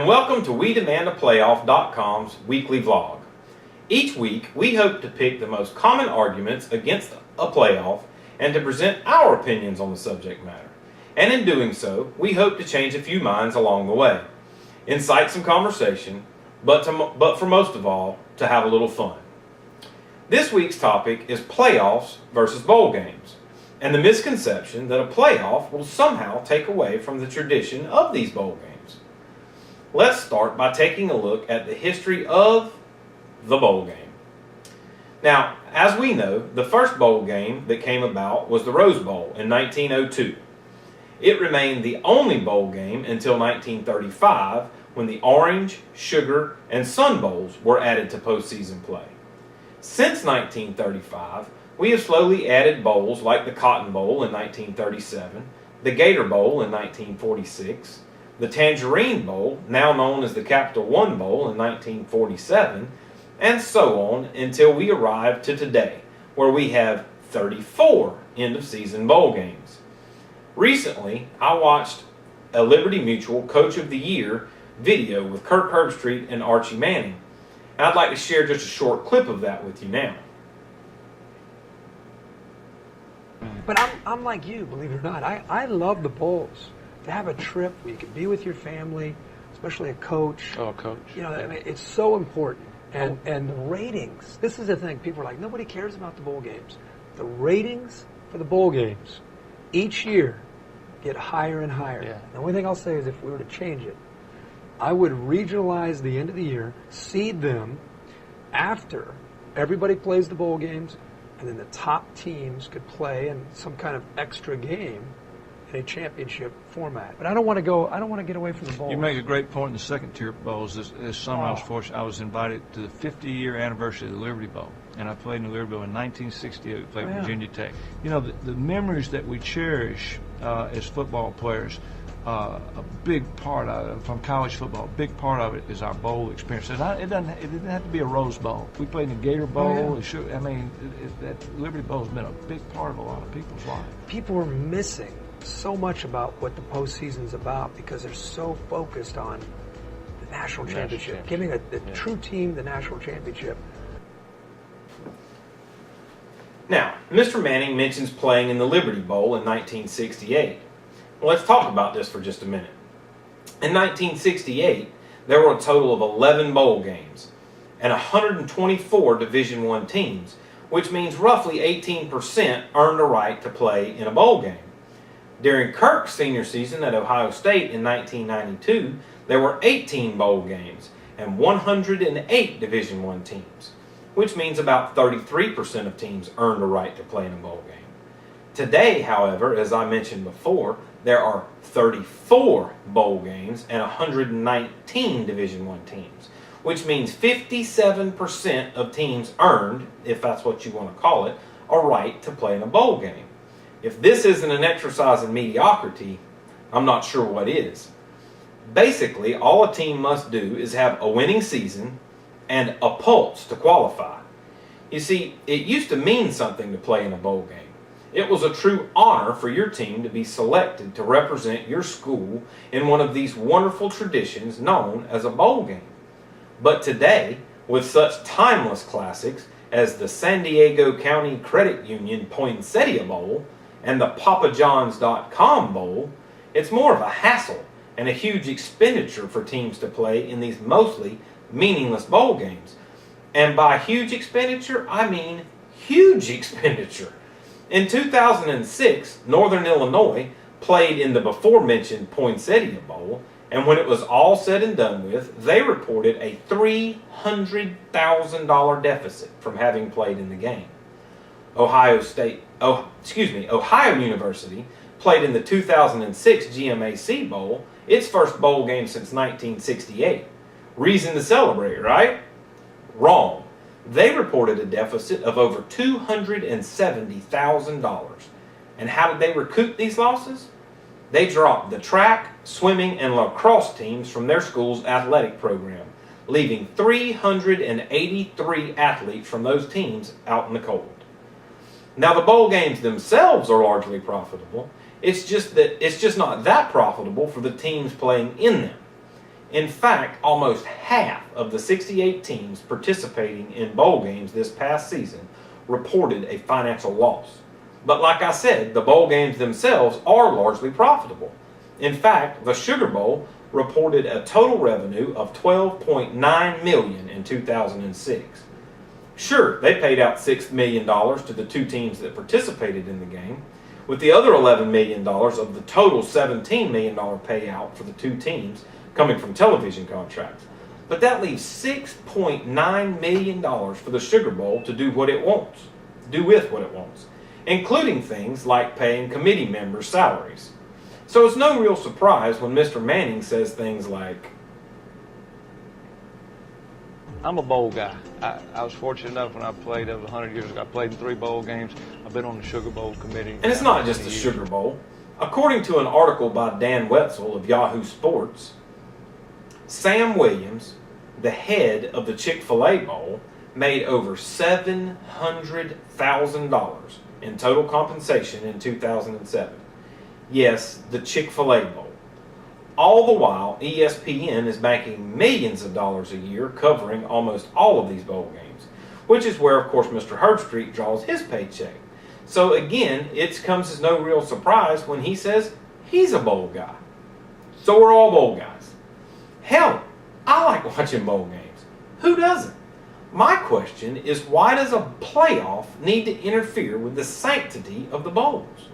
and welcome to WeDemandAPlayoff.com's weekly vlog. Each week, we hope to pick the most common arguments against a playoff and to present our opinions on the subject matter. And in doing so, we hope to change a few minds along the way, incite some conversation, but for most of all, to have a little fun. This week's topic is playoffs versus bowl games, and the misconception that a playoff will somehow take away from the tradition of these bowl games. Let's start by taking a look at the history of the bowl game. Now, as we know, the first bowl game that came about was the Rose Bowl in 1902. It remained the only bowl game until 1935, when the Orange, Sugar, and Sun Bowls were added to postseason play. Since 1935, we have slowly added bowls like the Cotton Bowl in 1937, the Gator Bowl in 1946, the Tangerine Bowl, now known as the Capital One Bowl, in 1947, and so on until we arrive to today, where we have 34 end-of-season bowl games. Recently, I watched a Liberty Mutual Coach of the Year video with Kirk Herbstreit and Archie Manning, and I'd like to share just a short clip of that with you now. But I'm like you, believe it or not. I love the bowls. To have a trip where you can be with your family, especially a coach. Oh, coach. You know, I mean, it's so important. And the ratings, this is the thing. People are like, nobody cares about the bowl games. The ratings for the bowl games each year get higher and higher. Yeah. The only thing I'll say is if we were to change it, I would regionalize the end of the year, seed them after everybody plays the bowl games, and then the top teams could play in some kind of extra game in a championship format. But I don't want to get away from the bowl. You make a great point in the second tier bowls. This summer I was fortunate. I was invited to the 50-year anniversary of the Liberty Bowl, and I played in the Liberty Bowl in 1968. We played Virginia Tech. You know, the memories that we cherish as football players, a big part of it, from college football, a big part of it is our bowl experience. And it didn't have to be a Rose Bowl. We played in the Gator Bowl. I mean, that Liberty Bowl has been a big part of a lot of people's lives. People are missing so much about what the postseason's about because they're so focused on the national championship, giving the true team the national championship. Now, Mr. Manning mentions playing in the Liberty Bowl in 1968. Well, let's talk about this for just a minute. In 1968, there were a total of 11 bowl games and 124 Division I teams, which means roughly 18% earned a right to play in a bowl game. During Kirk's senior season at Ohio State in 1992, there were 18 bowl games and 108 Division I teams, which means about 33% of teams earned a right to play in a bowl game. Today, however, as I mentioned before, there are 34 bowl games and 119 Division I teams, which means 57% of teams earned, if that's what you want to call it, a right to play in a bowl game. If this isn't an exercise in mediocrity, I'm not sure what is. Basically, all a team must do is have a winning season and a pulse to qualify. You see, it used to mean something to play in a bowl game. It was a true honor for your team to be selected to represent your school in one of these wonderful traditions known as a bowl game. But today, with such timeless classics as the San Diego County Credit Union Poinsettia Bowl and the PapaJohns.com Bowl, it's more of a hassle and a huge expenditure for teams to play in these mostly meaningless bowl games. And by huge expenditure, I mean huge expenditure. In 2006, Northern Illinois played in the before-mentioned Poinsettia Bowl, and when it was all said and done with, they reported a $300,000 deficit from having played in the game. Ohio University played in the 2006 GMAC Bowl, its first bowl game since 1968. Reason to celebrate, right? Wrong. They reported a deficit of over $270,000. And how did they recoup these losses? They dropped the track, swimming, and lacrosse teams from their school's athletic program, leaving 383 athletes from those teams out in the cold. Now, the bowl games themselves are largely profitable. It's just not that profitable for the teams playing in them. In fact, almost half of the 68 teams participating in bowl games this past season reported a financial loss. But like I said, the bowl games themselves are largely profitable. In fact, the Sugar Bowl reported a total revenue of $12.9 million in 2006. Sure, they paid out $6 million to the two teams that participated in the game, with the other $11 million of the total $17 million payout for the two teams coming from television contracts. But that leaves $6.9 million for the Sugar Bowl to do with what it wants, including things like paying committee members' salaries. So it's no real surprise when Mr. Manning says things like, I'm a bowl guy. I was fortunate enough when I played, that was 100 years ago, I played in 3 bowl games. I've been on the Sugar Bowl committee. and it's not just the Sugar Bowl. According to an article by Dan Wetzel of Yahoo Sports, Sam Williams, the head of the Chick-fil-A Bowl, made over $700,000 in total compensation in 2007. Yes, the Chick-fil-A Bowl. All the while, ESPN is making millions of dollars a year covering almost all of these bowl games, which is where, of course, Mr. Herbstreit draws his paycheck. So again, it comes as no real surprise when he says he's a bowl guy. So we're all bowl guys. Hell, I like watching bowl games. Who doesn't? My question is, why does a playoff need to interfere with the sanctity of the bowls?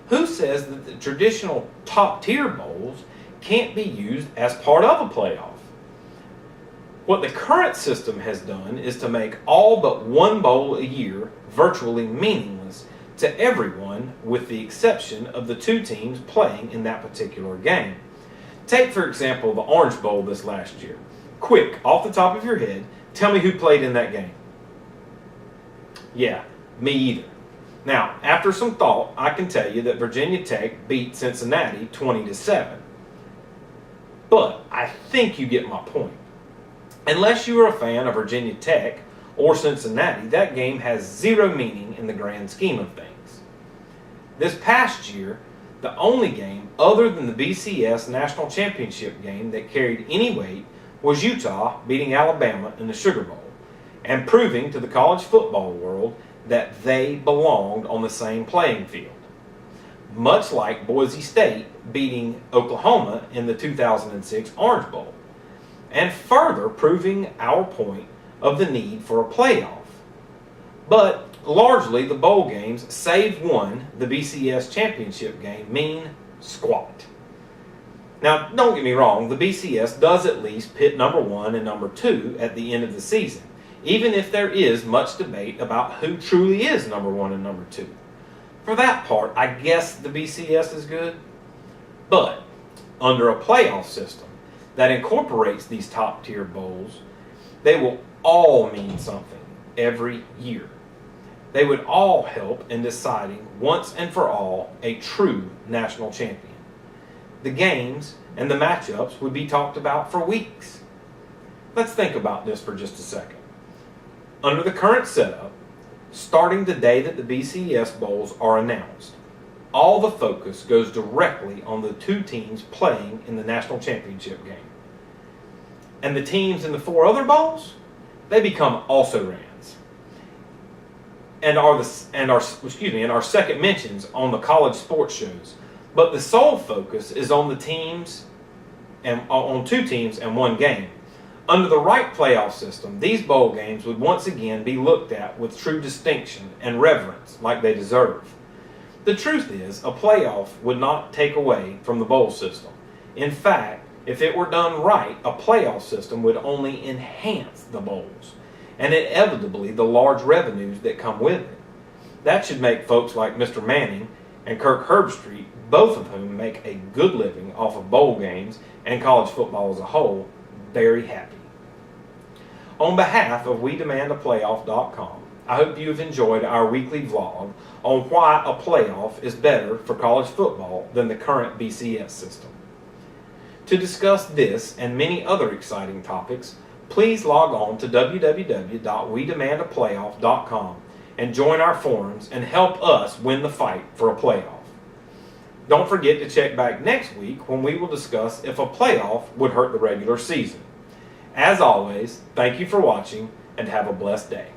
Who says that the traditional top-tier bowls can't be used as part of a playoff? What the current system has done is to make all but one bowl a year virtually meaningless to everyone, with the exception of the two teams playing in that particular game. Take, for example, the Orange Bowl this last year. Quick, off the top of your head, tell me who played in that game. Yeah, me either. Now, after some thought, I can tell you that Virginia Tech beat Cincinnati 20-7. But I think you get my point. Unless you are a fan of Virginia Tech or Cincinnati, that game has zero meaning in the grand scheme of things. This past year, the only game other than the BCS National Championship game that carried any weight was Utah beating Alabama in the Sugar Bowl and proving to the college football world that they belonged on the same playing field. Much like Boise State beating Oklahoma in the 2006 Orange Bowl, and further proving our point of the need for a playoff. But largely the bowl games, save one, the BCS championship game, mean squat. Now, don't get me wrong, the BCS does at least pit number 1 and number 2 at the end of the season, even if there is much debate about who truly is number 1 and number 2. For that part, I guess the BCS is good. But under a playoff system that incorporates these top-tier bowls, they will all mean something every year. They would all help in deciding once and for all a true national champion. The games and the matchups would be talked about for weeks. Let's think about this for just a second. Under the current setup, starting the day that the BCS Bowls are announced, all the focus goes directly on the two teams playing in the national championship game. And the teams in the 4 other bowls, they become also-rans. And are second mentions on the college sports shows. But the sole focus is on the teams and on 2 teams and 1 game. Under the right playoff system, these bowl games would once again be looked at with true distinction and reverence like they deserve. The truth is, a playoff would not take away from the bowl system. In fact, if it were done right, a playoff system would only enhance the bowls, and inevitably the large revenues that come with it. That should make folks like Mr. Manning and Kirk Herbstreit, both of whom make a good living off of bowl games and college football as a whole, very happy. On behalf of WeDemandAPlayoff.com, I hope you have enjoyed our weekly vlog on why a playoff is better for college football than the current BCS system. To discuss this and many other exciting topics, please log on to www.WeDemandAPlayoff.com and join our forums and help us win the fight for a playoff. Don't forget to check back next week when we will discuss if a playoff would hurt the regular season. As always, thank you for watching and have a blessed day.